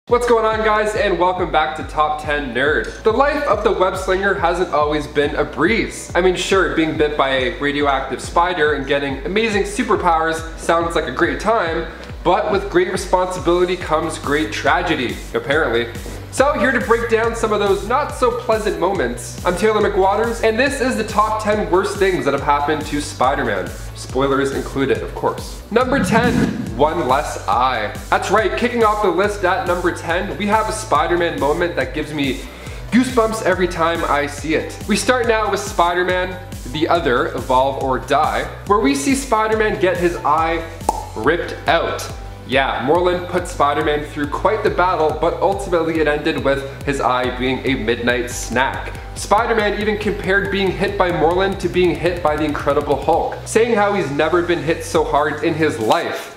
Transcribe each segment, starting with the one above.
What's going on, guys, and welcome back to Top 10 Nerd. The life of the web-slinger hasn't always been a breeze. I mean, sure, being bit by a radioactive spider and getting amazing superpowers sounds like a great time, but with great responsibility comes great tragedy, apparently. So here to break down some of those not so pleasant moments, I'm Taylor McWatters, and this is the top 10 worst things that have happened to Spider-Man. Spoilers included, of course. Number 10, one less eye. That's right, kicking off the list at number 10, we have a Spider-Man moment that gives me goosebumps every time I see it. We start now with Spider-Man, the Other, Evolve or Die, where we see Spider-Man get his eye ripped out. Yeah, Morlun put Spider-Man through quite the battle, but ultimately it ended with his eye being a midnight snack. Spider-Man even compared being hit by Morlun to being hit by the Incredible Hulk, saying how he's never been hit so hard in his life.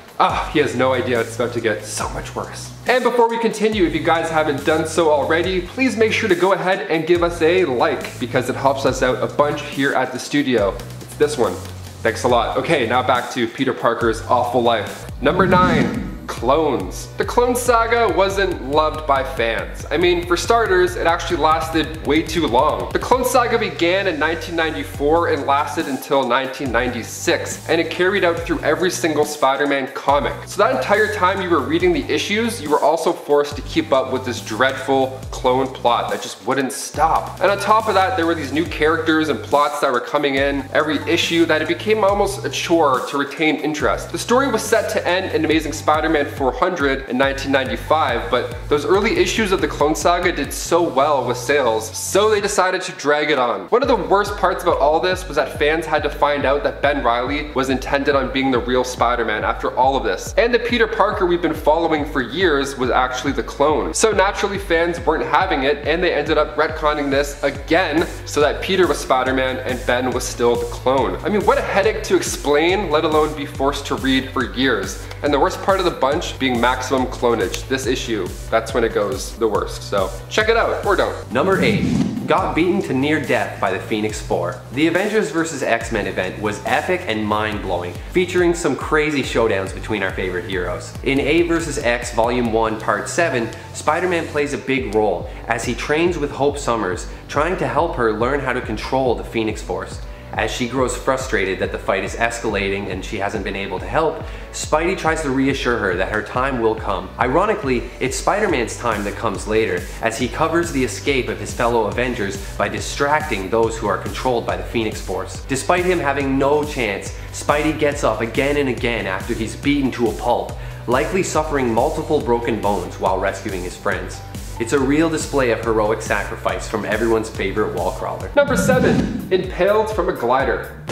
He has no idea it's about to get so much worse. And before we continue, if you guys haven't done so already, please make sure to go ahead and give us a like, because it helps us out a bunch here at the studio. It's this one. Thanks a lot. Okay, now back to Peter Parker's awful life. Number 9. Clones. The Clone Saga wasn't loved by fans. I mean, for starters, it actually lasted way too long. The Clone Saga began in 1994 and lasted until 1996, and it carried out through every single Spider-Man comic. So that entire time you were reading the issues, you were also forced to keep up with this dreadful clone plot that just wouldn't stop. And on top of that, there were these new characters and plots that were coming in every issue that it became almost a chore to retain interest. The story was set to end in Amazing Spider-Man 400 in 1995, but those early issues of the Clone Saga did so well with sales, so they decided to drag it on. One of the worst parts about all this was that fans had to find out that Ben Reilly was intended on being the real Spider-Man after all of this, and the Peter Parker we've been following for years was actually the clone. So naturally fans weren't having it, and they ended up retconning this again so that Peter was Spider-Man and Ben was still the clone. I mean, what a headache to explain, let alone be forced to read for years. And the worst part of the bunch being maximum clonage. This issue, that's when it goes the worst. So check it out, or don't. Number 8. Got beaten to near death by the Phoenix Four. The Avengers vs. X-Men event was epic and mind-blowing, featuring some crazy showdowns between our favorite heroes. In A vs. X Volume 1 Part 7, Spider-Man plays a big role as he trains with Hope Summers, trying to help her learn how to control the Phoenix Force. As she grows frustrated that the fight is escalating and she hasn't been able to help, Spidey tries to reassure her that her time will come. Ironically, it's Spider-Man's time that comes later, as he covers the escape of his fellow Avengers by distracting those who are controlled by the Phoenix Force. Despite him having no chance, Spidey gets up again and again after he's beaten to a pulp, likely suffering multiple broken bones while rescuing his friends. It's a real display of heroic sacrifice from everyone's favorite wall crawler. Number 7. Impaled from a glider.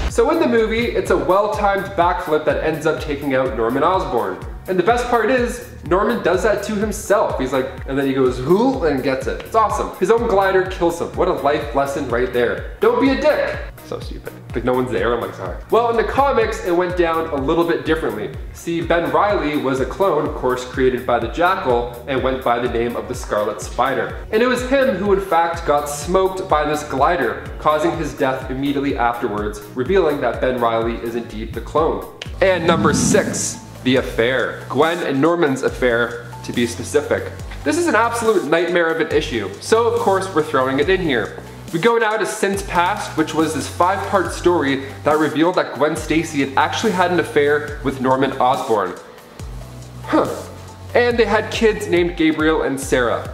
So in the movie, it's a well-timed backflip that ends up taking out Norman Osborn. And the best part is, Norman does that to himself. He's like, and then he goes, "Hoo," and gets it. It's awesome. His own glider kills him. What a life lesson right there. Don't be a dick. So stupid. Like no one's there, I'm like, sorry. Well, in the comics, it went down a little bit differently. See, Ben Reilly was a clone, of course, created by the Jackal and went by the name of the Scarlet Spider. And it was him who in fact got smoked by this glider, causing his death immediately afterwards, revealing that Ben Reilly is indeed the clone. And number 6, the affair. Gwen and Norman's affair, to be specific. This is an absolute nightmare of an issue, so of course we're throwing it in here. We go now to Since Past, which was this 5-part story that revealed that Gwen Stacy had actually had an affair with Norman Osborn. And they had kids named Gabriel and Sarah.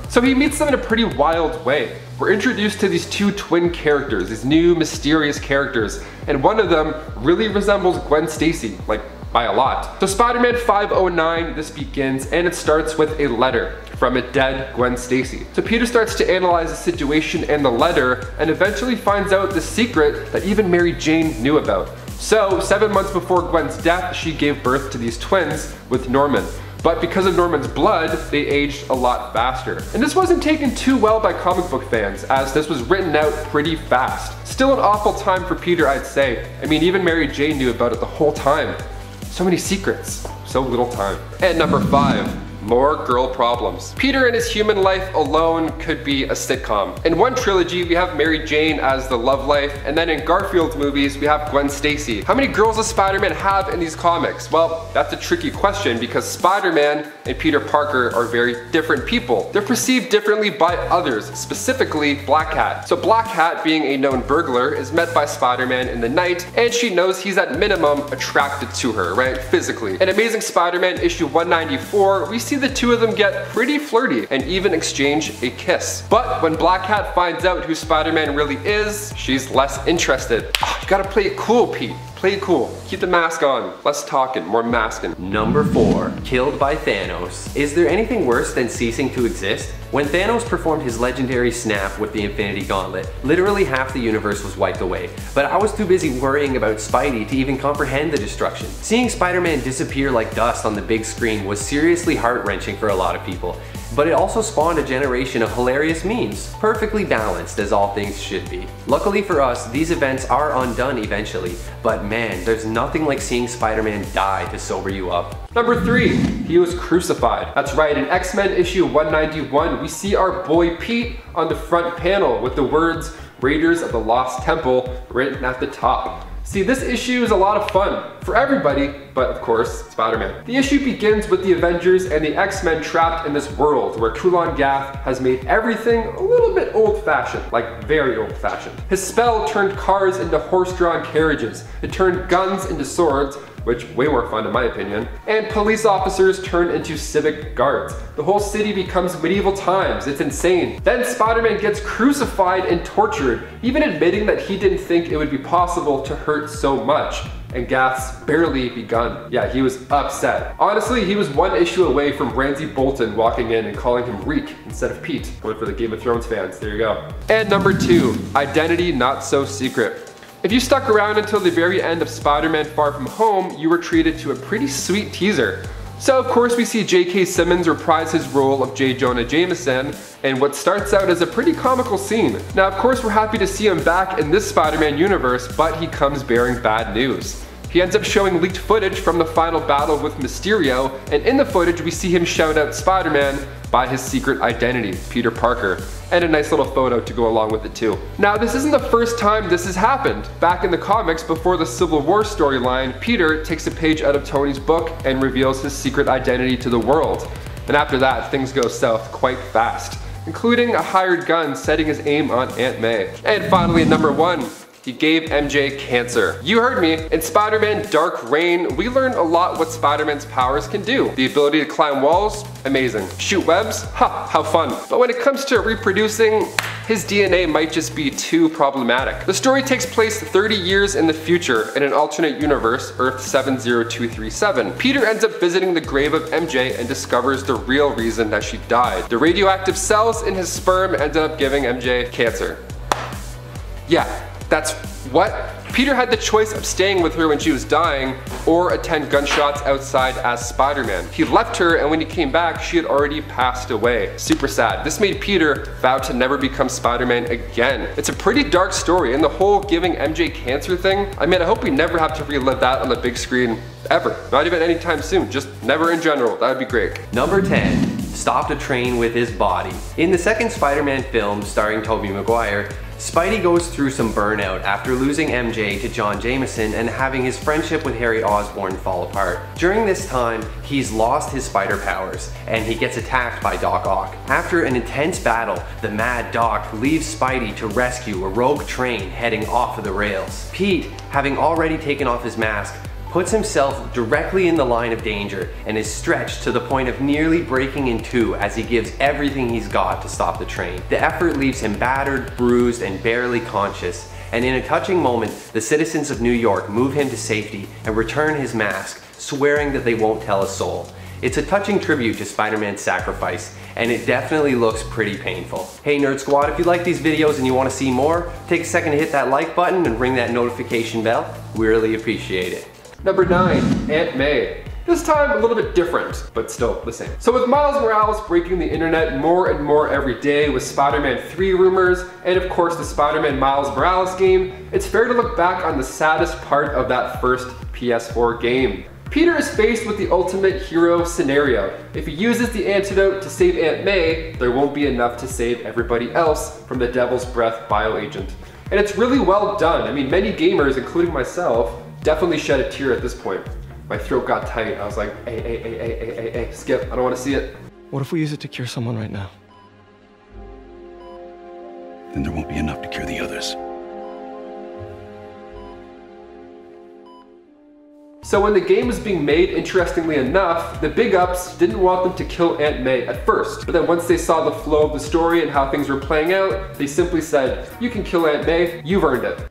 So he meets them in a pretty wild way. We're introduced to these two twin characters, these new mysterious characters, and one of them really resembles Gwen Stacy, like by a lot. So Spider-Man 509, this begins, and it starts with a letter from a dead Gwen Stacy. So Peter starts to analyze the situation and the letter, and eventually finds out the secret that even Mary Jane knew about. So 7 months before Gwen's death, she gave birth to these twins with Norman. But because of Norman's blood, they aged a lot faster. And this wasn't taken too well by comic book fans, as this was written out pretty fast. Still an awful time for Peter, I'd say. I mean, even Mary Jane knew about it the whole time. So many secrets, so little time. And number 5, more girl problems. Peter and his human life alone could be a sitcom. In one trilogy, we have Mary Jane as the love life, and then in Garfield's movies, we have Gwen Stacy. How many girls does Spider-Man have in these comics? Well, that's a tricky question because Spider-Man and Peter Parker are very different people. They're perceived differently by others, specifically Black Cat. So Black Cat, being a known burglar, is met by Spider-Man in the night, and she knows he's at minimum attracted to her, right, physically. In Amazing Spider-Man issue 194, we see the two of them get pretty flirty and even exchange a kiss. But when Black Cat finds out who Spider-Man really is, she's less interested. You gotta play it cool, Pete. Play it cool. Keep the mask on. Less talking, more masking. Number 4. Killed by Thanos. Is there anything worse than ceasing to exist? When Thanos performed his legendary snap with the Infinity Gauntlet, literally half the universe was wiped away, but I was too busy worrying about Spidey to even comprehend the destruction. Seeing Spider-Man disappear like dust on the big screen was seriously heart-wrenching for a lot of people, but it also spawned a generation of hilarious memes, perfectly balanced as all things should be. Luckily for us, these events are undone eventually, but man, there's nothing like seeing Spider-Man die to sober you up. Number 3, he was crucified. That's right, in X-Men issue 191, we see our boy Pete on the front panel with the words Raiders of the Lost Temple written at the top. See, this issue is a lot of fun for everybody, but of course, Spider-Man. The issue begins with the Avengers and the X-Men trapped in this world where Kulan Gath has made everything a little bit old-fashioned, like very old-fashioned. His spell turned cars into horse-drawn carriages. It turned guns into swords, which way more fun in my opinion, and police officers turn into civic guards. The whole city becomes medieval times. It's insane. Then Spider-Man gets crucified and tortured, even admitting that he didn't think it would be possible to hurt so much. And Gath's barely begun. Yeah, he was upset. Honestly, he was one issue away from Ramsay Bolton walking in and calling him Reek instead of Pete. One for the Game of Thrones fans, there you go. And number 2, identity not so secret. If you stuck around until the very end of Spider-Man Far From Home, you were treated to a pretty sweet teaser. So of course we see J.K. Simmons reprise his role of J. Jonah Jameson in what starts out as a pretty comical scene. Now of course we're happy to see him back in this Spider-Man universe, but he comes bearing bad news. He ends up showing leaked footage from the final battle with Mysterio, and in the footage we see him shout out Spider-Man by his secret identity, Peter Parker, and a nice little photo to go along with it too. Now this isn't the first time this has happened. Back in the comics before the Civil War storyline, Peter takes a page out of Tony's book and reveals his secret identity to the world. And after that, things go south quite fast, including a hired gun setting his aim on Aunt May. And finally at number 1, he gave MJ cancer. You heard me. In Spider-Man Dark Reign, we learn a lot what Spider-Man's powers can do. The ability to climb walls, amazing. Shoot webs, ha, how fun. But when it comes to reproducing, his DNA might just be too problematic. The story takes place 30 years in the future in an alternate universe, Earth 70237. Peter ends up visiting the grave of MJ and discovers the real reason that she died. The radioactive cells in his sperm ended up giving MJ cancer. Yeah. That's what? Peter had the choice of staying with her when she was dying or attend gunshots outside as Spider-Man. He left her, and when he came back, she had already passed away. Super sad. This made Peter vow to never become Spider-Man again. It's a pretty dark story, and the whole giving MJ cancer thing, I mean, I hope we never have to relive that on the big screen ever. Not even anytime soon, just never in general. That would be great. Number 10. Stopped a train with his body. In the second Spider-Man film starring Tobey Maguire, Spidey goes through some burnout after losing MJ to John Jameson and having his friendship with Harry Osborn fall apart. During this time, he's lost his spider powers and he gets attacked by Doc Ock. After an intense battle, the Mad Doc leaves Spidey to rescue a rogue train heading off of the rails. Pete, having already taken off his mask, puts himself directly in the line of danger and is stretched to the point of nearly breaking in two as he gives everything he's got to stop the train. The effort leaves him battered, bruised, and barely conscious, and in a touching moment, the citizens of New York move him to safety and return his mask, swearing that they won't tell a soul. It's a touching tribute to Spider-Man's sacrifice, and it definitely looks pretty painful. Hey Nerd Squad, if you like these videos and you want to see more, take a second to hit that like button and ring that notification bell. We really appreciate it. Number 9, Aunt May. This time a little bit different, but still the same. So with Miles Morales breaking the internet more and more every day with Spider-Man 3 rumors, and of course the Spider-Man Miles Morales game, it's fair to look back on the saddest part of that first PS4 game. Peter is faced with the ultimate hero scenario. If he uses the antidote to save Aunt May, there won't be enough to save everybody else from the Devil's Breath bioagent. And it's really well done. I mean, many gamers, including myself, definitely shed a tear at this point. My throat got tight. I was like, hey, skip, I don't want to see it. What if we use it to cure someone right now? Then there won't be enough to cure the others. So when the game was being made, interestingly enough, the big ups didn't want them to kill Aunt May at first. But then once they saw the flow of the story and how things were playing out, they simply said, you can kill Aunt May, you've earned it.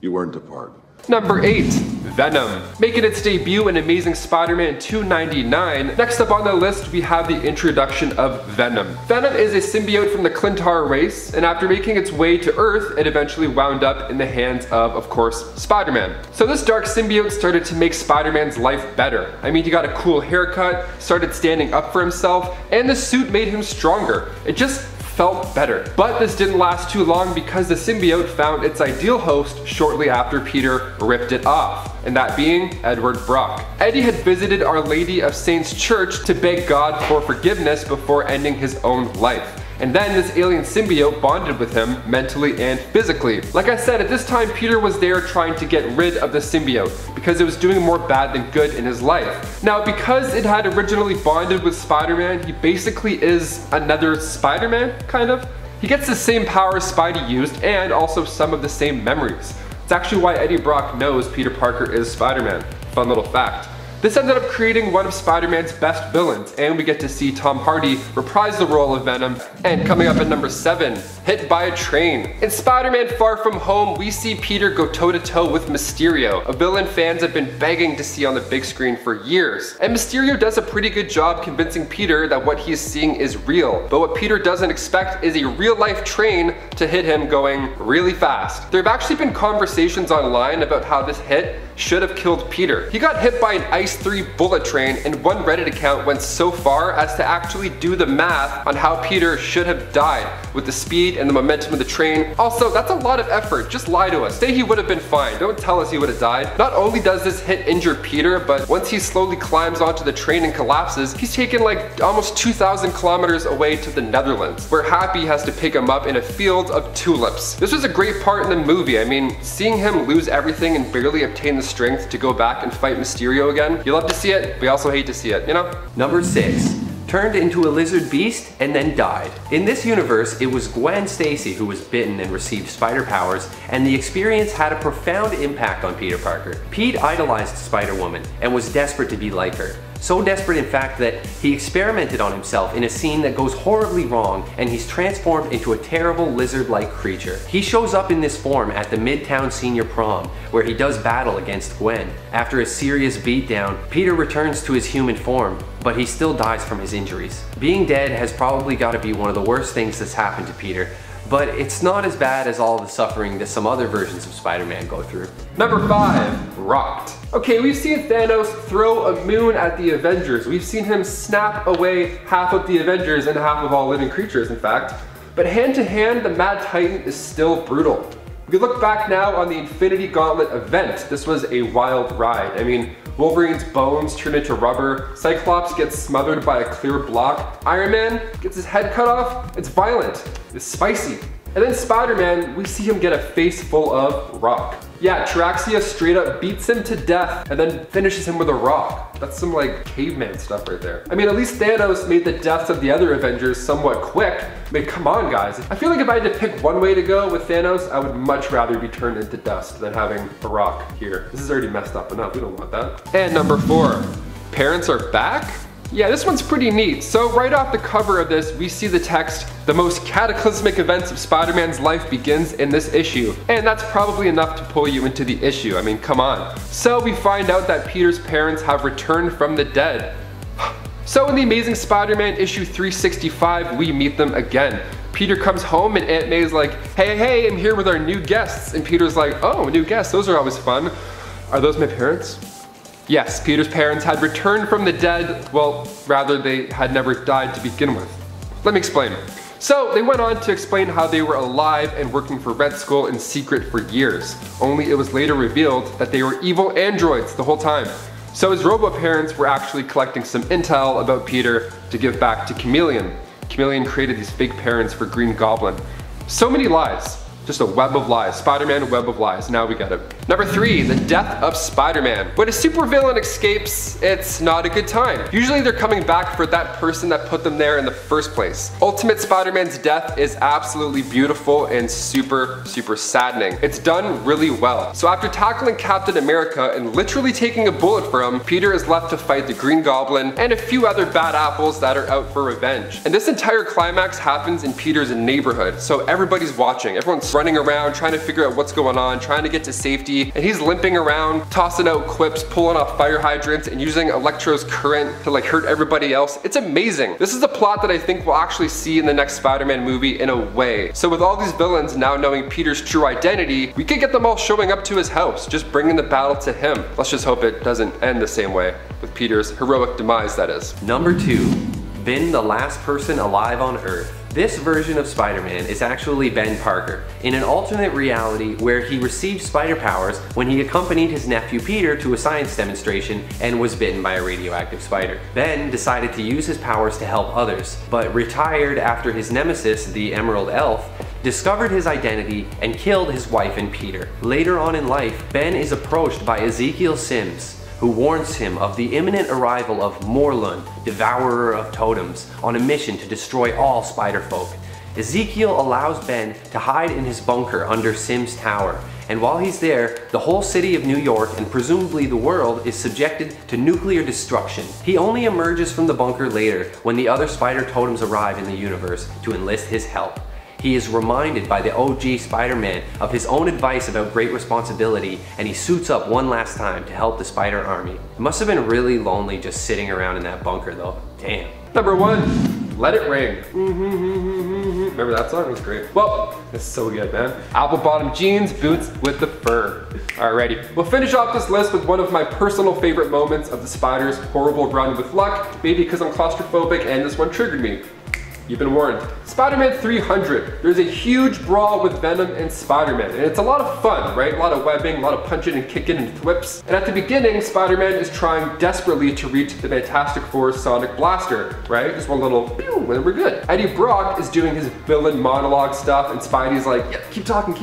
You earned a pardon. Number 8, Venom. Making its debut in Amazing Spider-Man 299, next up on the list we have the introduction of Venom. Venom is a symbiote from the Clintar race, and after making its way to Earth, it eventually wound up in the hands of course, Spider-Man. So this dark symbiote started to make Spider-Man's life better. I mean, he got a cool haircut, started standing up for himself, and the suit made him stronger. It just felt better. But this didn't last too long because the symbiote found its ideal host shortly after Peter ripped it off, and that being Edward Brock. Eddie had visited Our Lady of Saints Church to beg God for forgiveness before ending his own life. And then this alien symbiote bonded with him mentally and physically. Like I said, at this time Peter was there trying to get rid of the symbiote because it was doing more bad than good in his life. Now because it had originally bonded with Spider-Man, he basically is another Spider-Man, kind of. He gets the same powers Spidey used and also some of the same memories. It's actually why Eddie Brock knows Peter Parker is Spider-Man. Fun little fact. This ended up creating one of Spider-Man's best villains, and we get to see Tom Hardy reprise the role of Venom. And coming up at number 7, Hit by a Train. In Spider-Man Far From Home, we see Peter go toe-to-toe with Mysterio, a villain fans have been begging to see on the big screen for years. And Mysterio does a pretty good job convincing Peter that what he is seeing is real, but what Peter doesn't expect is a real-life train to hit him going really fast. There have actually been conversations online about how this hit should have killed Peter. He got hit by an Ice 3 bullet train, and one Reddit account went so far as to actually do the math on how Peter should have died with the speed and the momentum of the train. Also, that's a lot of effort. Just lie to us. Say he would have been fine. Don't tell us he would have died. Not only does this hit injure Peter, but once he slowly climbs onto the train and collapses, he's taken like almost 2,000 kilometers away to the Netherlands, where Happy has to pick him up in a field of tulips. This was a great part in the movie. I mean, seeing him lose everything and barely obtain the strength to go back and fight Mysterio again, you love to see it, we also hate to see it, you know? Number 6. Turned into a lizard beast and then died. In this universe, it was Gwen Stacy who was bitten and received spider powers, and the experience had a profound impact on Peter Parker. Pete idolized Spider-Woman and was desperate to be like her. So desperate in fact that he experimented on himself in a scene that goes horribly wrong, and he's transformed into a terrible lizard-like creature. He shows up in this form at the Midtown Senior Prom, where he does battle against Gwen. After a serious beatdown, Peter returns to his human form, but he still dies from his injuries. Being dead has probably got to be one of the worst things that's happened to Peter, but it's not as bad as all the suffering that some other versions of Spider-Man go through. Number 5, Rocked. Okay, we've seen Thanos throw a moon at the Avengers. We've seen him snap away half of the Avengers and half of all living creatures, in fact. But hand to hand, the Mad Titan is still brutal. If you look back now on the Infinity Gauntlet event, this was a wild ride. I mean, Wolverine's bones turn into rubber, Cyclops gets smothered by a clear block, Iron Man gets his head cut off. It's violent, it's spicy. And then Spider-Man, we see him get a face full of rock. Yeah, Traxia straight up beats him to death and then finishes him with a rock. That's some like caveman stuff right there. I mean, at least Thanos made the deaths of the other Avengers somewhat quick. I mean, come on guys. I feel like if I had to pick one way to go with Thanos, I would much rather be turned into dust than having a rock here. This is already messed up enough, we don't want that. And number 4, parents are back? Yeah, this one's pretty neat. So right off the cover of this, we see the text, "The most cataclysmic events of Spider-Man's life begins in this issue." And that's probably enough to pull you into the issue. I mean, come on. So we find out that Peter's parents have returned from the dead. So in the Amazing Spider-Man issue 365, we meet them again. Peter comes home and Aunt May's like, hey, I'm here with our new guests. And Peter's like, oh, new guests, those are always fun. Are those my parents? Yes, Peter's parents had returned from the dead. Well, rather they had never died to begin with. Let me explain. So they went on to explain how they were alive and working for Red Skull in secret for years. Only it was later revealed that they were evil androids the whole time. So his robo-parents were actually collecting some intel about Peter to give back to Chameleon. Chameleon created these fake parents for Green Goblin. So many lies. Just a web of lies. Spider-Man, web of lies. Now we get it. Number 3, the death of Spider-Man. When a supervillain escapes, it's not a good time. Usually they're coming back for that person that put them there in the first place. Ultimate Spider-Man's death is absolutely beautiful and super saddening. It's done really well. So after tackling Captain America and literally taking a bullet for him, Peter is left to fight the Green Goblin and a few other bad apples that are out for revenge. And this entire climax happens in Peter's neighborhood, so everybody's watching. Everyone's running around, trying to figure out what's going on, trying to get to safety, and he's limping around, tossing out quips, pulling off fire hydrants, and using Electro's current to like hurt everybody else. It's amazing. This is a plot that I think we'll actually see in the next Spider-Man movie in a way. So with all these villains now knowing Peter's true identity, we could get them all showing up to his house, just bringing the battle to him. Let's just hope it doesn't end the same way, with Peter's heroic demise, that is. Number 2, Ben, the last person alive on Earth. This version of Spider-Man is actually Ben Parker, in an alternate reality where he received spider powers when he accompanied his nephew Peter to a science demonstration and was bitten by a radioactive spider. Ben decided to use his powers to help others, but retired after his nemesis, the Emerald Elf, discovered his identity and killed his wife and Peter. Later on in life, Ben is approached by Ezekiel Sims, who warns him of the imminent arrival of Morlun, devourer of totems, on a mission to destroy all spider-folk. Ezekiel allows Ben to hide in his bunker under Sims' tower, and while he's there, the whole city of New York and presumably the world is subjected to nuclear destruction. He only emerges from the bunker later when the other spider totems arrive in the universe to enlist his help. He is reminded by the OG Spider-Man of his own advice about great responsibility, and he suits up one last time to help the Spider Army. It must have been really lonely just sitting around in that bunker though. Damn. Number 1, Let It Ring. Remember that song? It was great. Well, it's so good, man. Apple bottom jeans, boots with the fur. Alrighty, we'll finish off this list with one of my personal favorite moments of the Spider's horrible run with luck, maybe because I'm claustrophobic and this one triggered me. You've been warned. Spider-Man 300. There's a huge brawl with Venom and Spider-Man, and it's a lot of fun, right? A lot of webbing, a lot of punching and kicking and thwips. And at the beginning, Spider-Man is trying desperately to reach the Fantastic Four's Sonic Blaster, right? Just one little pew, and then we're good. Eddie Brock is doing his villain monologue stuff, and Spidey's like, yeah, keep talking,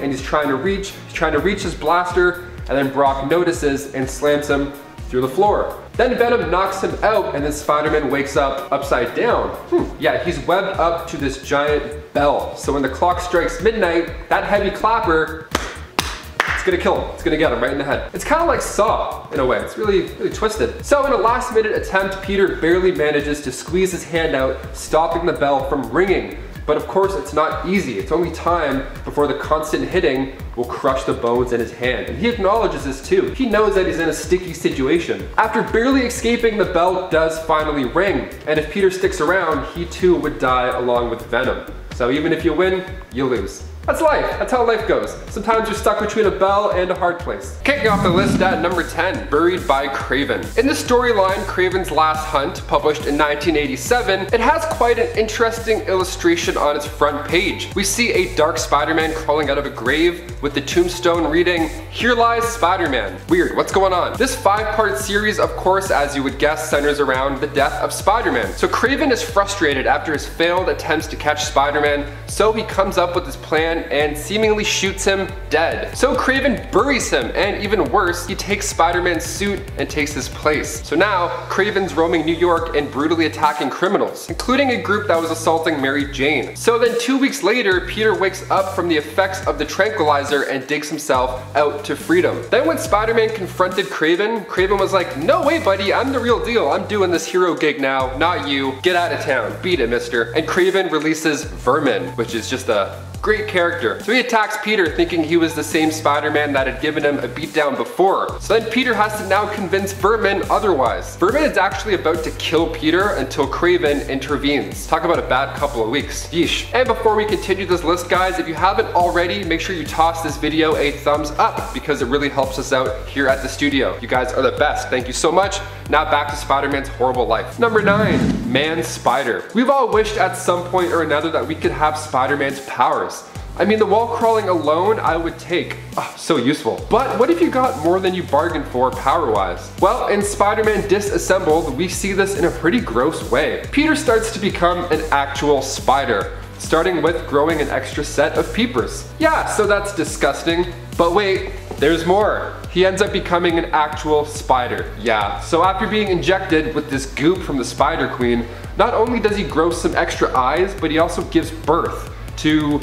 and he's trying to reach his blaster, and then Brock notices and slams him through the floor. Then Venom knocks him out, and then Spider-Man wakes up upside down. Yeah, he's webbed up to this giant bell. So when the clock strikes midnight, that heavy clapper, it's gonna kill him. It's gonna get him right in the head. It's kind of like Saw, in a way. It's really twisted. So in a last-minute attempt, Peter barely manages to squeeze his hand out, stopping the bell from ringing. But of course, it's not easy. It's only time before the constant hitting will crush the bones in his hand. And he acknowledges this too. He knows that he's in a sticky situation. After barely escaping, the bell does finally ring. And if Peter sticks around, he too would die along with Venom. So even if you win, you lose. That's life. That's how life goes. Sometimes you're stuck between a bell and a hard place. Kicking off the list at number 10, Buried by Craven. In the storyline, Craven's Last Hunt, published in 1987, it has quite an interesting illustration on its front page. We see a dark Spider-Man crawling out of a grave with the tombstone reading, "Here lies Spider-Man." Weird, what's going on? This 5-part series, of course, as you would guess, centers around the death of Spider-Man. So Craven is frustrated after his failed attempts to catch Spider-Man, so he comes up with his plan and seemingly shoots him dead. So Craven buries him, and even worse, he takes Spider-Man's suit and takes his place. So now, Craven's roaming New York and brutally attacking criminals, including a group that was assaulting Mary Jane. So then 2 weeks later, Peter wakes up from the effects of the tranquilizer and digs himself out to freedom. Then when Spider-Man confronted Craven, Craven was like, "No way, buddy, I'm the real deal. I'm doing this hero gig now, not you. Get out of town. Beat it, mister." And Craven releases Vermin, which is just a great character. So he attacks Peter thinking he was the same Spider-Man that had given him a beatdown before. So then Peter has to now convince Vermin otherwise. Vermin is actually about to kill Peter until Craven intervenes. Talk about a bad couple of weeks. Yeesh. And before we continue this list, guys, if you haven't already, make sure you toss this video a thumbs up because it really helps us out here at the studio. You guys are the best. Thank you so much. Now back to Spider-Man's horrible life. Number 9, Man Spider. We've all wished at some point or another that we could have Spider-Man's powers. I mean, the wall crawling alone I would take. Oh, so useful. But what if you got more than you bargained for power-wise? Well, in Spider-Man Disassembled, we see this in a pretty gross way. Peter starts to become an actual spider, starting with growing an extra set of peepers. Yeah, so that's disgusting. But wait, there's more. He ends up becoming an actual spider. Yeah, so after being injected with this goop from the Spider Queen, not only does he grow some extra eyes, but he also gives birth to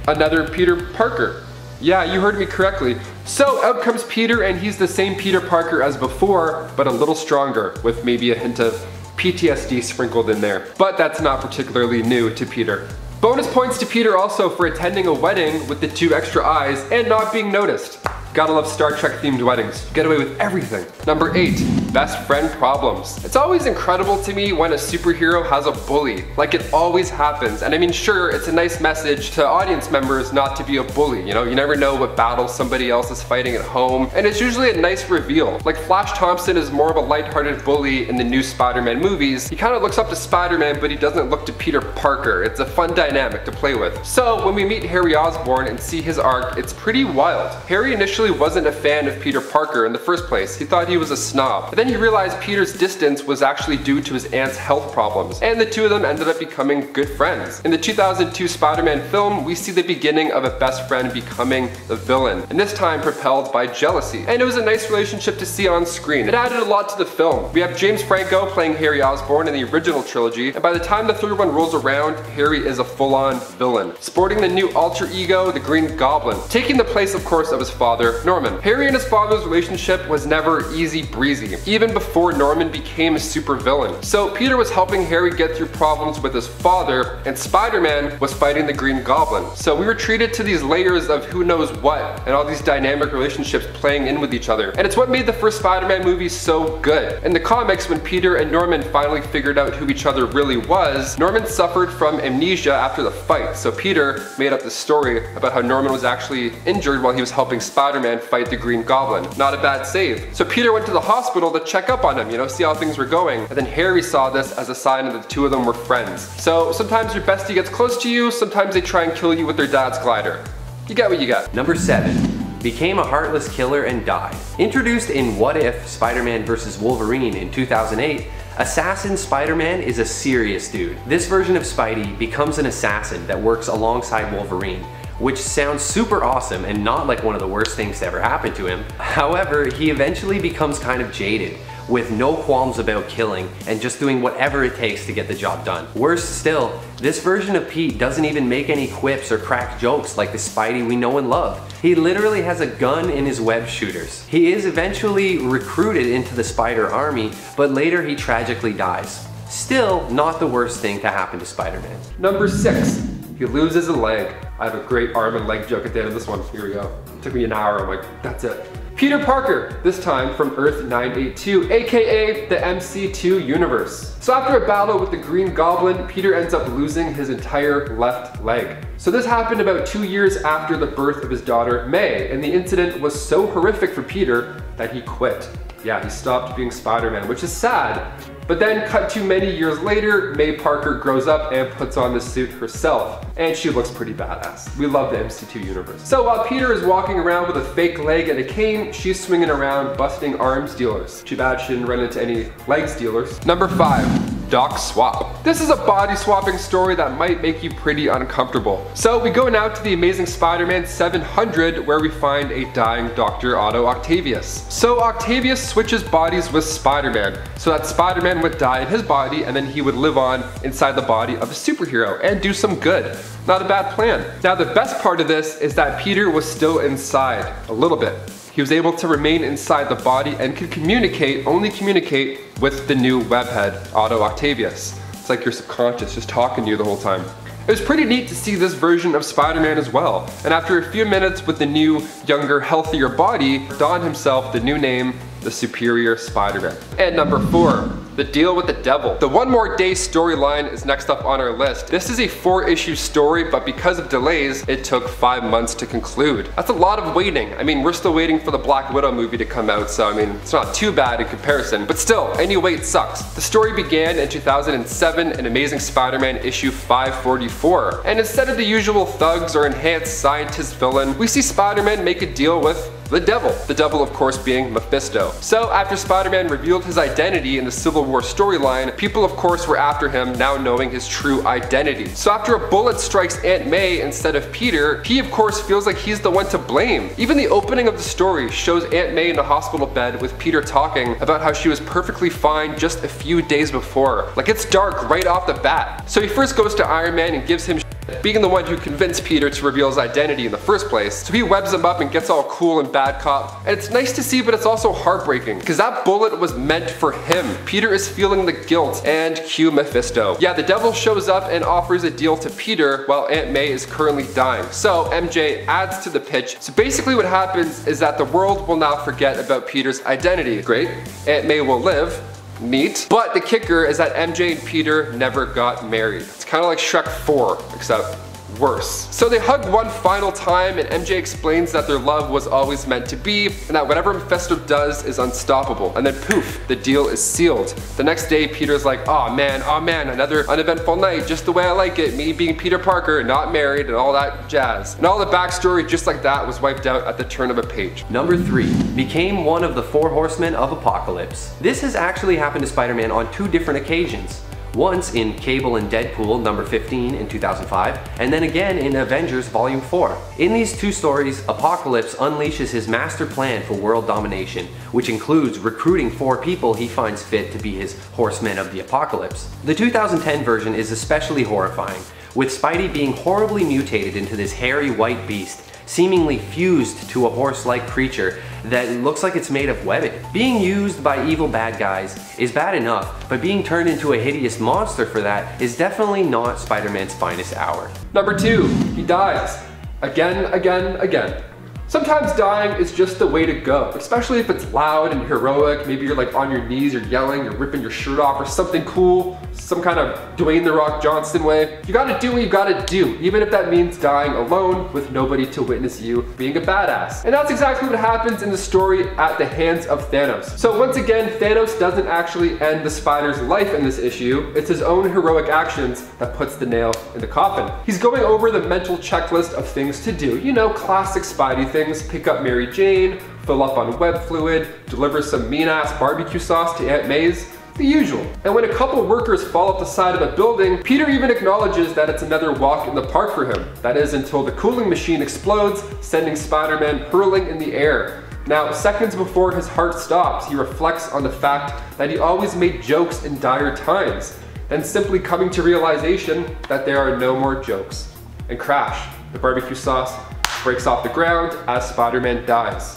another Peter Parker. Yeah, you heard me correctly. So out comes Peter, and he's the same Peter Parker as before, but a little stronger, with maybe a hint of PTSD sprinkled in there. But that's not particularly new to Peter. Bonus points to Peter also for attending a wedding with the 2 extra eyes and not being noticed. Gotta love Star Trek themed weddings. Get away with everything. Number 8, best friend problems. It's always incredible to me when a superhero has a bully. Like, it always happens. And I mean, sure, it's a nice message to audience members not to be a bully. You know, you never know what battle somebody else is fighting at home. And it's usually a nice reveal. Like, Flash Thompson is more of a lighthearted bully in the new Spider-Man movies. He kind of looks up to Spider-Man, but he doesn't look to Peter Parker. It's a fun dynamic to play with. So when we meet Harry Osborn and see his arc, it's pretty wild. Harry initially wasn't a fan of Peter Parker in the first place. He thought he was a snob. But then he realized Peter's distance was actually due to his aunt's health problems, and the two of them ended up becoming good friends. In the 2002 Spider-Man film, we see the beginning of a best friend becoming the villain, and this time propelled by jealousy. And it was a nice relationship to see on screen. It added a lot to the film. We have James Franco playing Harry Osborn in the original trilogy, and by the time the third one rolls around, Harry is a full-on villain, sporting the new alter ego, the Green Goblin, taking the place, of course, of his father, Norman. Harry and his father's relationship was never easy breezy, even before Norman became a supervillain. So Peter was helping Harry get through problems with his father, and Spider-Man was fighting the Green Goblin. So we were treated to these layers of who knows what, and all these dynamic relationships playing in with each other. And it's what made the first Spider-Man movie so good. In the comics, when Peter and Norman finally figured out who each other really was, Norman suffered from amnesia after the fight. So Peter made up this story about how Norman was actually injured while he was helping Spider-Man fight the Green Goblin. Not a bad save. So Peter went to the hospital to check up on him, you know, see how things were going. And then Harry saw this as a sign that the two of them were friends. So sometimes your bestie gets close to you, sometimes they try and kill you with their dad's glider. You get what you got. Number 7. Became a heartless killer and died. Introduced in What If Spider-Man vs. Wolverine in 2008, Assassin Spider-Man is a serious dude. This version of Spidey becomes an assassin that works alongside Wolverine, which sounds super awesome and not like one of the worst things to ever happen to him. However, he eventually becomes kind of jaded, with no qualms about killing and just doing whatever it takes to get the job done. Worse still, this version of Pete doesn't even make any quips or crack jokes like the Spidey we know and love. He literally has a gun in his web shooters. He is eventually recruited into the Spider Army, but later he tragically dies. Still, not the worst thing to happen to Spider-Man. Number 6. He loses a leg. I have a great arm and leg joke at the end of this one. Here we go. It took me an hour. I'm like, that's it. Peter Parker, this time from Earth 982, aka the MC2 universe. So after a battle with the Green Goblin, Peter ends up losing his entire left leg. So this happened about 2 years after the birth of his daughter, May, and the incident was so horrific for Peter that he quit. Yeah, he stopped being Spider-Man, which is sad. But then cut to many years later, May Parker grows up and puts on the suit herself. And she looks pretty badass. We love the MC2 universe. So while Peter is walking around with a fake leg and a cane, she's swinging around busting arms dealers. Too bad she didn't run into any legs dealers. Number 5. Doc Swap. This is a body swapping story that might make you pretty uncomfortable. So we go now to the Amazing Spider-Man 700, where we find a dying Dr. Otto Octavius. So Octavius switches bodies with Spider-Man, so that Spider-Man would die in his body and then he would live on inside the body of a superhero and do some good. Not a bad plan. Now the best part of this is that Peter was still inside, a little bit. He was able to remain inside the body and could communicate, only communicate with the new webhead, Otto Octavius. It's like your subconscious just talking to you the whole time. It was pretty neat to see this version of Spider-Man as well. And after a few minutes with the new, younger, healthier body, Don himself, the new name, the superior Spider-Man. And number 4, the deal with the devil. The One More Day storyline is next up on our list. This is a 4-issue story, but because of delays, it took 5 months to conclude. That's a lot of waiting. I mean, we're still waiting for the Black Widow movie to come out, so I mean, it's not too bad in comparison, but still, any wait sucks. The story began in 2007 in Amazing Spider-Man issue 544, and instead of the usual thugs or enhanced scientist villain, we see Spider-Man make a deal with the devil. The devil, of course, being Mephisto. So after Spider-Man revealed his identity in the Civil War storyline, people of course were after him, now knowing his true identity. So after a bullet strikes Aunt May instead of Peter, he of course feels like he's the one to blame. Even the opening of the story shows Aunt May in a hospital bed with Peter talking about how she was perfectly fine just a few days before. Like, it's dark right off the bat. So he first goes to Iron Man and gives him being the one who convinced Peter to reveal his identity in the first place. So he webs him up and gets all cool and bad cop. And it's nice to see, but it's also heartbreaking, because that bullet was meant for him. Peter is feeling the guilt, and cue Mephisto. Yeah, the devil shows up and offers a deal to Peter while Aunt May is currently dying. So MJ adds to the pitch. So basically what happens is that the world will now forget about Peter's identity. Great. Aunt May will live. Neat. But the kicker is that MJ and Peter never got married. It's kind of like Shrek 4, except worse. So they hug one final time, and MJ explains that their love was always meant to be, and that whatever Mephisto does is unstoppable. And then poof, the deal is sealed. The next day, Peter's like, oh man, another uneventful night, just the way I like it, me being Peter Parker, not married, and all that jazz. And all the backstory just like that was wiped out at the turn of a page. Number 3, became one of the 4 Horsemen of Apocalypse. This has actually happened to Spider-Man on 2 different occasions. Once in Cable and Deadpool number 15 in 2005, and then again in Avengers Volume 4. In these 2 stories, Apocalypse unleashes his master plan for world domination, which includes recruiting 4 people he finds fit to be his Horsemen of the Apocalypse. The 2010 version is especially horrifying, with Spidey being horribly mutated into this hairy white beast, seemingly fused to a horse-like creature that looks like it's made of webbing. Being used by evil bad guys is bad enough, but being turned into a hideous monster for that is definitely not Spider-Man's finest hour. Number 2, he dies. Again. Sometimes dying is just the way to go, especially if it's loud and heroic. Maybe you're like on your knees, you're yelling, you're ripping your shirt off or something cool, some kind of Dwayne "The Rock" Johnson way. You gotta do what you gotta do, even if that means dying alone with nobody to witness you being a badass. And that's exactly what happens in the story at the hands of Thanos. So once again, Thanos doesn't actually end the Spider's life in this issue. It's his own heroic actions that puts the nail in the coffin. He's going over the mental checklist of things to do. You know, classic Spidey things. Pick up Mary Jane, fill up on web fluid, deliver some mean-ass barbecue sauce to Aunt May's, the usual. And when a couple workers fall off the side of a building, Peter even acknowledges that it's another walk in the park for him. That is until the cooling machine explodes, sending Spider-Man hurling in the air. Now, seconds before his heart stops, he reflects on the fact that he always made jokes in dire times, then simply coming to realization that there are no more jokes. And crash, the barbecue sauce breaks off the ground as Spider-Man dies.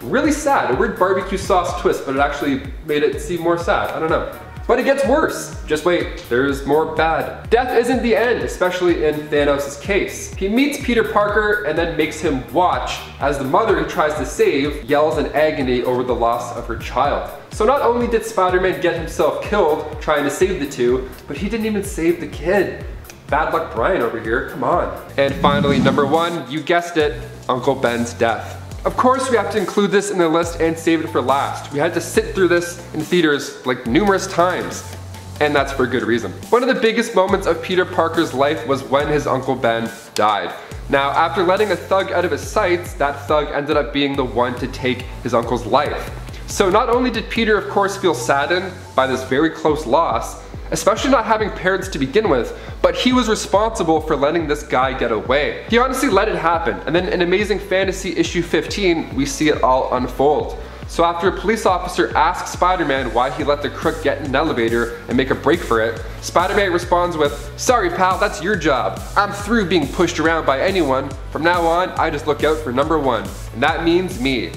Really sad, a weird barbecue sauce twist, but it actually made it seem more sad, I don't know. But it gets worse. Just wait, there's more bad. Death isn't the end, especially in Thanos' case. He meets Peter Parker and then makes him watch as the mother he tries to save yells in agony over the loss of her child. So not only did Spider-Man get himself killed trying to save the 2, but he didn't even save the kid. Bad luck Brian over here, come on. And finally, number 1, you guessed it, Uncle Ben's death. Of course we have to include this in the list and save it for last. We had to sit through this in theaters like numerous times, and that's for good reason. One of the biggest moments of Peter Parker's life was when his Uncle Ben died. Now, after letting a thug out of his sights, that thug ended up being the one to take his uncle's life. So not only did Peter of course feel saddened by this very close loss, especially not having parents to begin with, but he was responsible for letting this guy get away. He honestly let it happen, and then in Amazing Fantasy issue 15, we see it all unfold. So after a police officer asks Spider-Man why he let the crook get in an elevator and make a break for it, Spider-Man responds with, "Sorry pal, that's your job. I'm through being pushed around by anyone. From now on, I just look out for number 1, and that means me."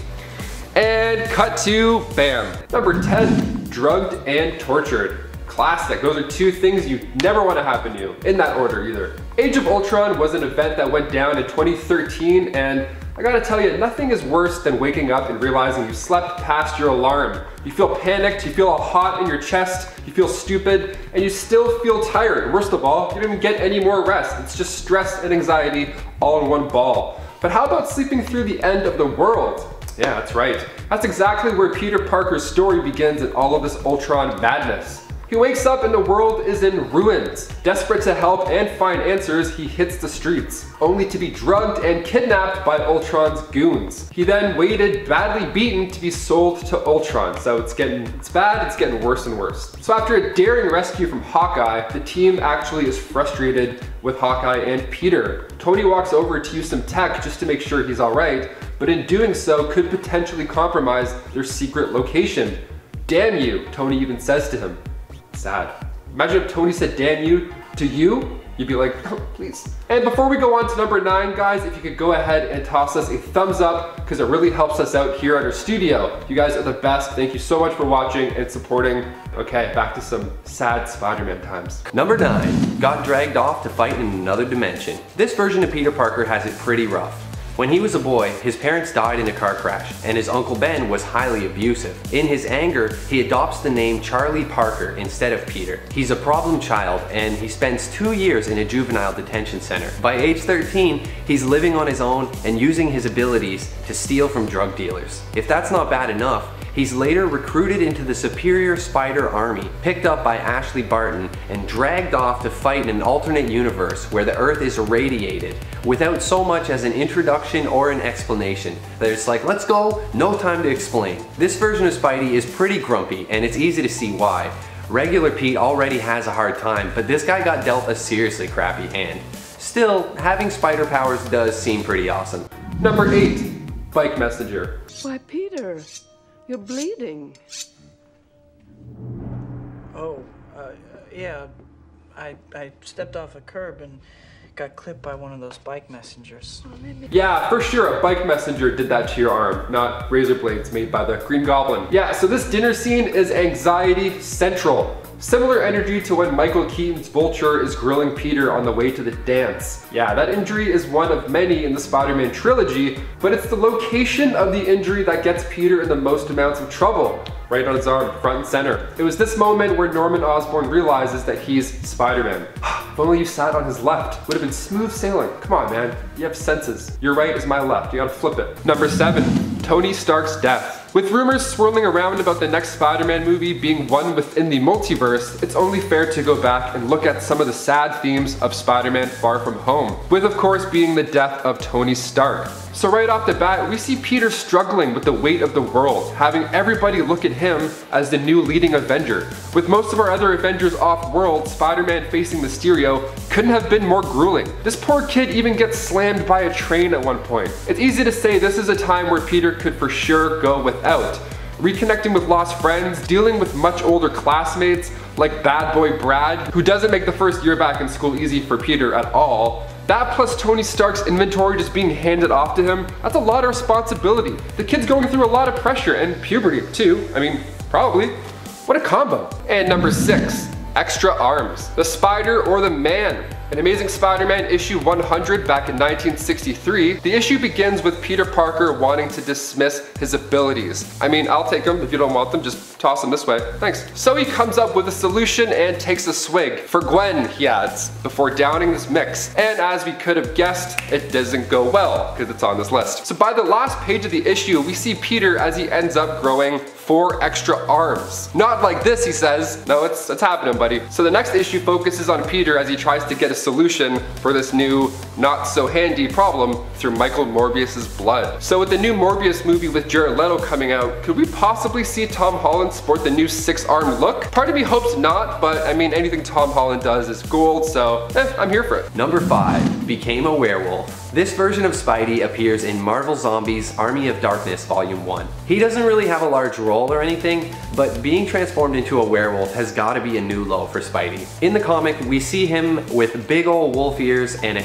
And cut to, bam. Number 10, drugged and tortured. Classic. Those are 2 things you never want to happen to you, in that order either. Age of Ultron was an event that went down in 2013, and I gotta tell you, nothing is worse than waking up and realizing you slept past your alarm. You feel panicked, you feel all hot in your chest, you feel stupid, and you still feel tired. Worst of all, you don't even get any more rest. It's just stress and anxiety all in one ball. But how about sleeping through the end of the world? Yeah, that's right. That's exactly where Peter Parker's story begins in all of this Ultron madness. He wakes up and the world is in ruins. Desperate to help and find answers, he hits the streets, only to be drugged and kidnapped by Ultron's goons. He then waited, badly beaten, to be sold to Ultron. So it's bad, it's getting worse and worse. So after a daring rescue from Hawkeye, the team actually is frustrated with Hawkeye and Peter. Tony walks over to use some tech just to make sure he's all right, but in doing so could potentially compromise their secret location. Damn you, Tony even says to him. Sad. Imagine if Tony said damn you to you, you'd be like, oh, please. And before we go on to number 9, guys, if you could go ahead and toss us a thumbs up, because it really helps us out here at our studio. You guys are the best. Thank you so much for watching and supporting. Okay, back to some sad Spider-Man times. Number 9, got dragged off to fight in another dimension. This version of Peter Parker has it pretty rough. When he was a boy, his parents died in a car crash, and his Uncle Ben was highly abusive. In his anger, he adopts the name Charlie Parker instead of Peter. He's a problem child, and he spends 2 years in a juvenile detention center. By age 13, he's living on his own and using his abilities to steal from drug dealers. If that's not bad enough, he's later recruited into the Superior Spider Army, picked up by Ashley Barton, and dragged off to fight in an alternate universe where the Earth is irradiated, without so much as an introduction or an explanation. They're just like, let's go, no time to explain. This version of Spidey is pretty grumpy, and it's easy to see why. Regular Pete already has a hard time, but this guy got dealt a seriously crappy hand. Still, having spider powers does seem pretty awesome. Number 8, Bike Messenger. Why, Peter, you're bleeding. Oh, yeah. I stepped off a curb and got clipped by one of those bike messengers. Yeah, for sure, a bike messenger did that to your arm, not razor blades made by the Green Goblin. Yeah, so this dinner scene is anxiety central. Similar energy to when Michael Keaton's Vulture is grilling Peter on the way to the dance. Yeah, that injury is one of many in the Spider-Man trilogy, but it's the location of the injury that gets Peter in the most amounts of trouble. Right on his arm, front and center. It was this moment where Norman Osborn realizes that he's Spider-Man. If only you sat on his left, would have been smooth sailing. Come on, man, you have senses. Your right is my left, you gotta flip it. Number 7, Tony Stark's death. With rumors swirling around about the next Spider-Man movie being one within the multiverse, it's only fair to go back and look at some of the sad themes of Spider-Man Far From Home, with of course being the death of Tony Stark. So right off the bat, we see Peter struggling with the weight of the world, having everybody look at him as the new leading Avenger. With most of our other Avengers off-world, Spider-Man facing Mysterio couldn't have been more grueling. This poor kid even gets slammed by a train at one point. It's easy to say this is a time where Peter could for sure go without. Reconnecting with lost friends, dealing with much older classmates like bad boy Brad, who doesn't make the first year back in school easy for Peter at all. That plus Tony Stark's inventory just being handed off to him, that's a lot of responsibility. The kid's going through a lot of pressure and puberty too. I mean, probably. What a combo. And number 6, extra arms. The Spider or the Man. In Amazing Spider-Man issue 100 back in 1963, the issue begins with Peter Parker wanting to dismiss his abilities. I mean, I'll take them. If you don't want them, just toss them this way. Thanks. So he comes up with a solution and takes a swig. For Gwen, he adds, before downing this mix. And as we could have guessed, it doesn't go well, because it's on this list. So by the last page of the issue, we see Peter as he ends up growing 4 extra arms. Not like this, he says. No, it's happening, buddy. So the next issue focuses on Peter as he tries to get a solution for this new, not so handy problem through Michael Morbius's blood. So with the new Morbius movie with Jared Leto coming out, could we possibly see Tom Holland sport the new 6-arm look? Part of me hopes not, but I mean, anything Tom Holland does is gold, so I'm here for it. Number 5, became a werewolf. This version of Spidey appears in Marvel Zombies Army of Darkness Volume 1. He doesn't really have a large role or anything, but being transformed into a werewolf has got to be a new low for Spidey. In the comic, we see him with big old wolf ears and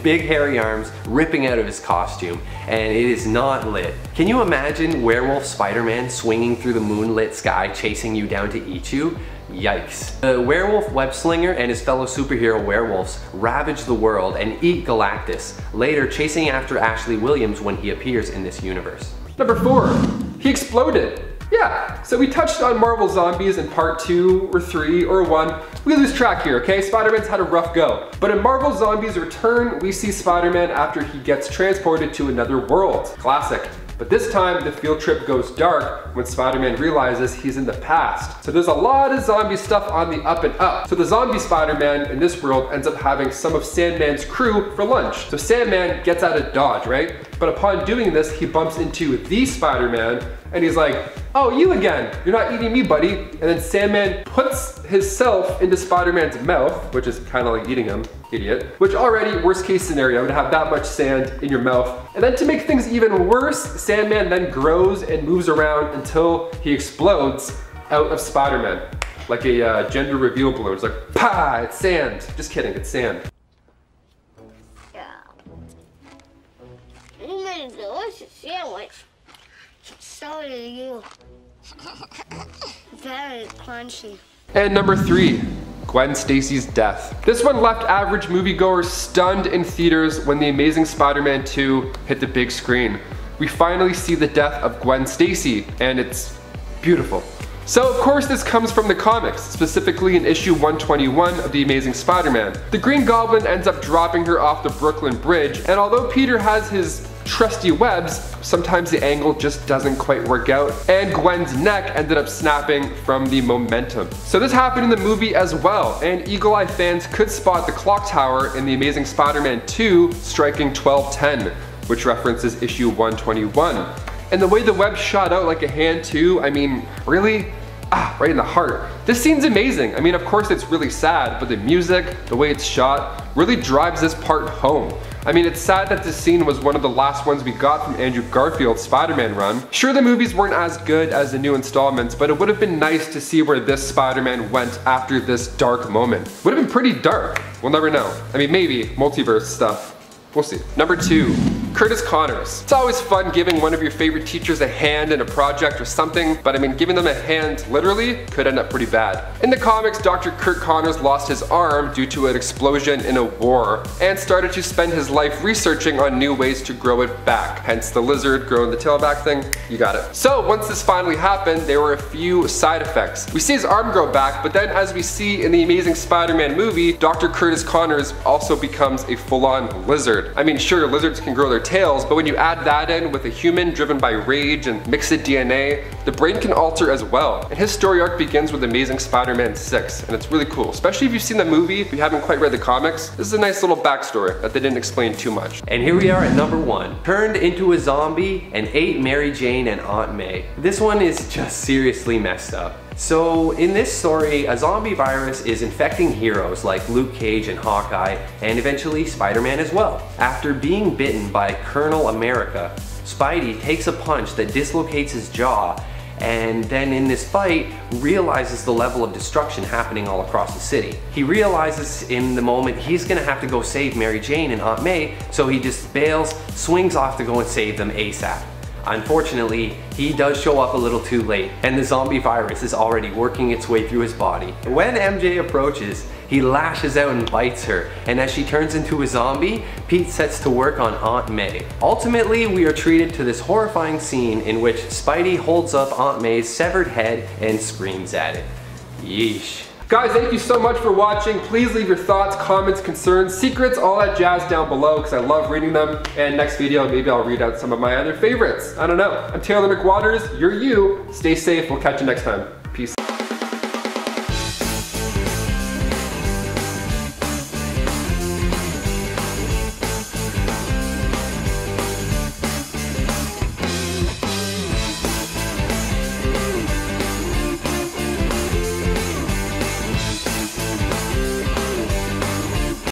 big hairy arms ripping out of his costume, and it is not lit. Can you imagine Werewolf Spider-Man swinging through the moonlit sky chasing you down to eat you? Yikes. The werewolf webslinger and his fellow superhero werewolves ravage the world and eat Galactus, later chasing after Ashley Williams when he appears in this universe. Number 4, he exploded. Yeah, so we touched on Marvel Zombies in part 2 or 3 or 1. We lose track here, okay? Spider-Man's had a rough go. But in Marvel Zombies Return, we see Spider-Man after he gets transported to another world. Classic. But this time, the field trip goes dark when Spider-Man realizes he's in the past. So there's a lot of zombie stuff on the up and up. So the zombie Spider-Man in this world ends up having some of Sandman's crew for lunch. So Sandman gets out of Dodge, right? But upon doing this, he bumps into the Spider-Man and he's like, oh, you again, you're not eating me, buddy. And then Sandman puts himself into Spider-Man's mouth, which is kind of like eating him, idiot. Which already, worst case scenario, to have that much sand in your mouth. And then to make things even worse, Sandman then grows and moves around until he explodes out of Spider-Man. Like a gender reveal balloon. It's like, pah, it's sand. Just kidding, it's sand. Yeah. You made a delicious sandwich. So did you. Very crunchy. And number 3, Gwen Stacy's death. This one left average moviegoers stunned in theaters when The Amazing Spider-Man 2 hit the big screen. We finally see the death of Gwen Stacy, and it's beautiful. So of course this comes from the comics, specifically in issue 121 of The Amazing Spider-Man. The Green Goblin ends up dropping her off the Brooklyn Bridge, and although Peter has his trusty webs, sometimes the angle just doesn't quite work out, and Gwen's neck ended up snapping from the momentum. So this happened in the movie as well, and Eagle Eye fans could spot the clock tower in The Amazing Spider-Man 2 striking 12:10, which references issue 121. And the way the web shot out like a hand too, I mean, really? Right in the heart. This scene's amazing. I mean, of course it's really sad, but the music, the way it's shot, really drives this part home. I mean, it's sad that this scene was one of the last ones we got from Andrew Garfield's Spider-Man run. Sure, the movies weren't as good as the new installments, but it would have been nice to see where this Spider-Man went after this dark moment. Would have been pretty dark. We'll never know. I mean, maybe multiverse stuff. We'll see. Number 2, Curtis Connors. It's always fun giving one of your favorite teachers a hand in a project or something, but I mean, giving them a hand literally could end up pretty bad. In the comics, Dr. Kurt Connors lost his arm due to an explosion in a war and started to spend his life researching on new ways to grow it back. Hence the lizard growing the tail back thing, you got it. So once this finally happened, there were a few side effects. We see his arm grow back, but then as we see in the Amazing Spider-Man movie, Dr. Curtis Connors also becomes a full-on lizard. I mean, sure, lizards can grow their tails, but when you add that in with a human driven by rage and mixed DNA, the brain can alter as well. And his story arc begins with Amazing Spider-Man 6, and it's really cool. Especially if you've seen the movie, if you haven't quite read the comics, this is a nice little backstory that they didn't explain too much. And here we are at number 1. Turned into a zombie and ate Mary Jane and Aunt May. This one is just seriously messed up. So in this story, a zombie virus is infecting heroes like Luke Cage and Hawkeye, and eventually Spider-Man as well. After being bitten by Colonel America, Spidey takes a punch that dislocates his jaw, and then in this fight realizes the level of destruction happening all across the city. He realizes in the moment he's gonna have to go save Mary Jane and Aunt May, so he just bails, swings off to go and save them ASAP. Unfortunately, he does show up a little too late, and the zombie virus is already working its way through his body. When MJ approaches, he lashes out and bites her, and as she turns into a zombie, Pete sets to work on Aunt May. Ultimately, we are treated to this horrifying scene in which Spidey holds up Aunt May's severed head and screams at it. Yeesh. Guys, thank you so much for watching. Please leave your thoughts, comments, concerns, secrets, all that jazz down below because I love reading them. And next video, maybe I'll read out some of my other favorites. I don't know. I'm Taylor McWatters. You're you. Stay safe. We'll catch you next time.